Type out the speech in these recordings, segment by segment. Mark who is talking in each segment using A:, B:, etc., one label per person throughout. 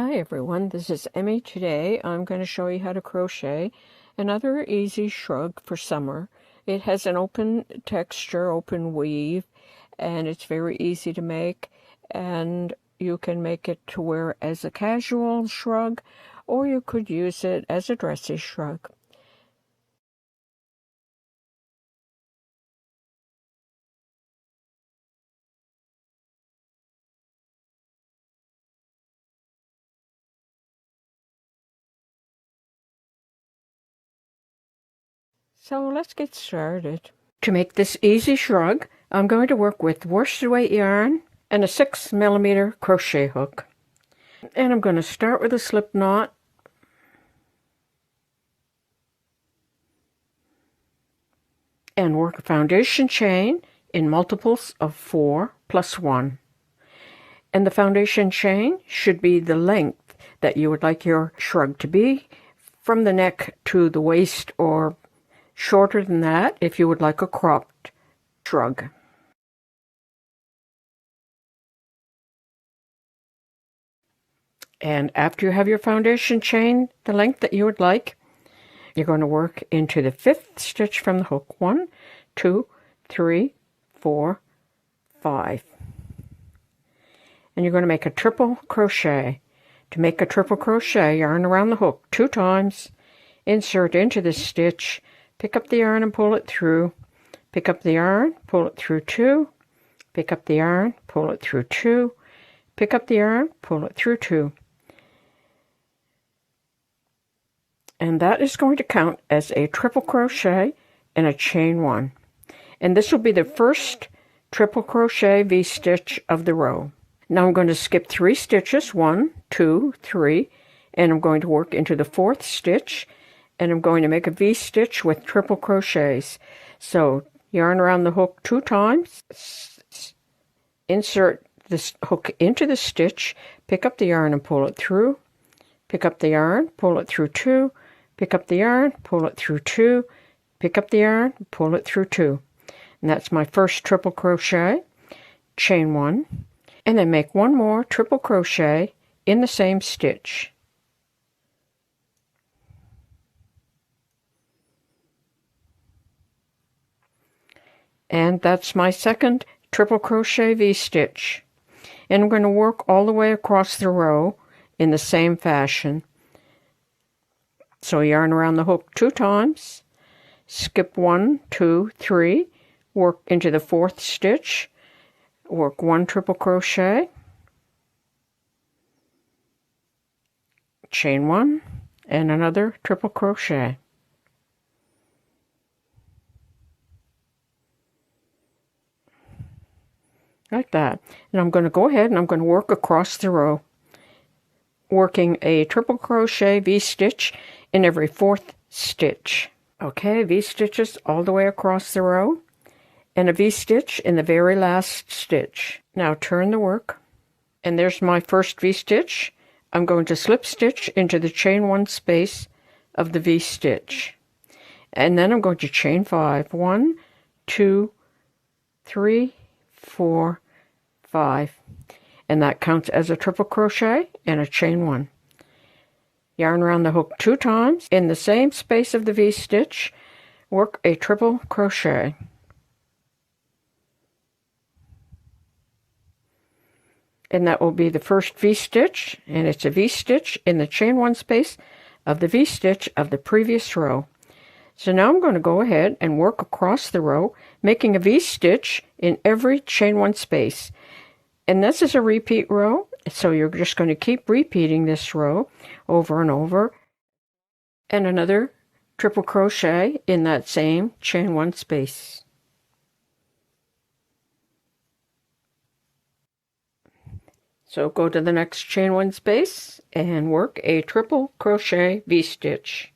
A: Hi everyone, this is Emmy. Today I'm going to show you how to crochet another easy shrug for summer. It has an open texture, open weave, and it's very easy to make, and you can make it to wear as a casual shrug, or you could use it as a dressy shrug. So let's get started. To make this easy shrug, I'm going to work with worsted weight yarn and a 6mm crochet hook. And I'm going to start with a slip knot and work a foundation chain in multiples of 4 plus 1. And the foundation chain should be the length that you would like your shrug to be from the neck to the waist, or shorter than that if you would like a cropped shrug. And after you have your foundation chain the length that you would like, you're going to work into the 5th stitch from the hook. 1, 2, 3, 4, 5. And you're going to make a triple crochet. To make a triple crochet, yarn around the hook 2 times, insert into the stitch, pick up the yarn and pull it through, pick up the yarn, pull it through 2, pick up the yarn, pull it through 2, pick up the yarn, pull it through 2. And that is going to count as a triple crochet and a chain 1. And this will be the first triple crochet V-stitch of the row. Now I'm going to skip 3 stitches, 1, 2, 3, and I'm going to work into the 4th stitch, and I'm going to make a V-stitch with triple crochets. So yarn around the hook 2 times, insert this hook into the stitch, pick up the yarn and pull it through, pick up the yarn, pull it through 2, pick up the yarn, pull it through 2, pick up the yarn, pull it through 2. And that's my first triple crochet, chain 1, and then make 1 more triple crochet in the same stitch. And that's my second triple crochet V-stitch. And I'm going to work all the way across the row in the same fashion. So yarn around the hook 2 times, skip 1, 2, 3, work into the 4th stitch, work 1 triple crochet, chain 1, and another triple crochet. Like that. And I'm going to go ahead and I'm going to work across the row, working a triple crochet V-stitch in every 4th stitch. Okay, V-stitches all the way across the row, and a V-stitch in the very last stitch. Now turn the work, and there's my first V-stitch. I'm going to slip stitch into the chain 1 space of the V-stitch, and then I'm going to chain 5. 1, 2, 3, 4, 5, and that counts as a triple crochet and a chain 1. Yarn around the hook 2 times in the same space of the V-stitch, work a triple crochet. And that will be the first V-stitch, and it's a V-stitch in the chain 1 space of the V-stitch of the previous row. So now I'm going to go ahead and work across the row, making a V-stitch in every chain 1 space. And this is a repeat row, so you're just going to keep repeating this row over and over. And another triple crochet in that same chain 1 space. So go to the next chain 1 space and work a triple crochet V-stitch.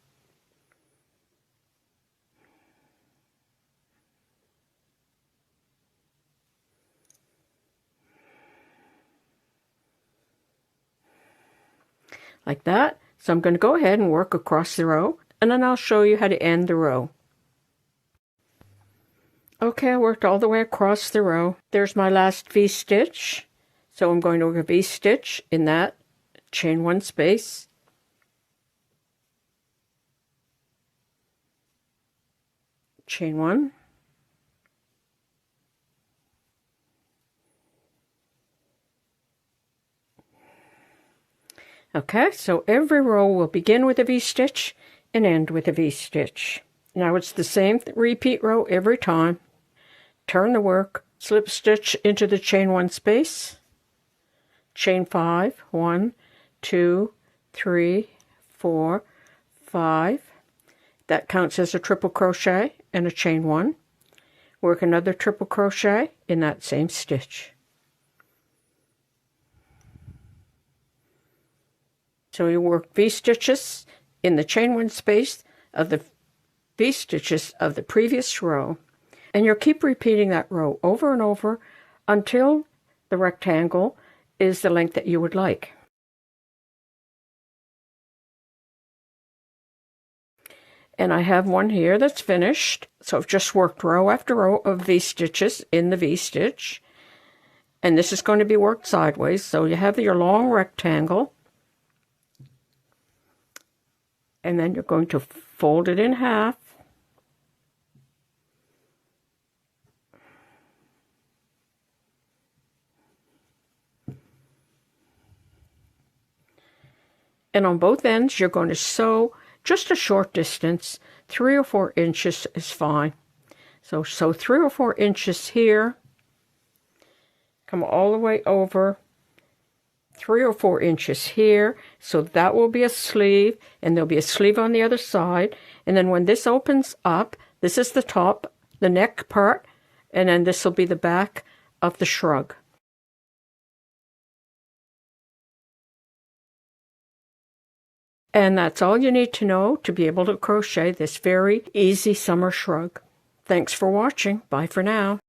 A: Like that. So I'm going to go ahead and work across the row, and then I'll show you how to end the row. Okay, I worked all the way across the row. There's my last V-stitch. So I'm going to work a V-stitch in that chain 1 space, chain 1, okay, so every row will begin with a V-stitch and end with a V-stitch. Now it's the same repeat row every time. Turn the work, slip stitch into the chain 1 space, chain 5, 1, 2, 3, 4, 5. That counts as a triple crochet and a chain 1. Work another triple crochet in that same stitch. So you work V-stitches in the chain 1 space of the V-stitches of the previous row, and you'll keep repeating that row over and over until the rectangle is the length that you would like. And I have one here that's finished, so I've just worked row after row of V-stitches in the V-stitch, and this is going to be worked sideways, so you have your long rectangle, and then you're going to fold it in half, and on both ends you're going to sew just a short distance. 3 or 4 inches is fine. So 3 or 4 inches here, come all the way over, 3 or 4 inches here, so that will be a sleeve, and there'll be a sleeve on the other side. And then when this opens up, this is the top, the neck part, and then this will be the back of the shrug. And that's all you need to know to be able to crochet this very easy summer shrug. Thanks for watching. Bye for now.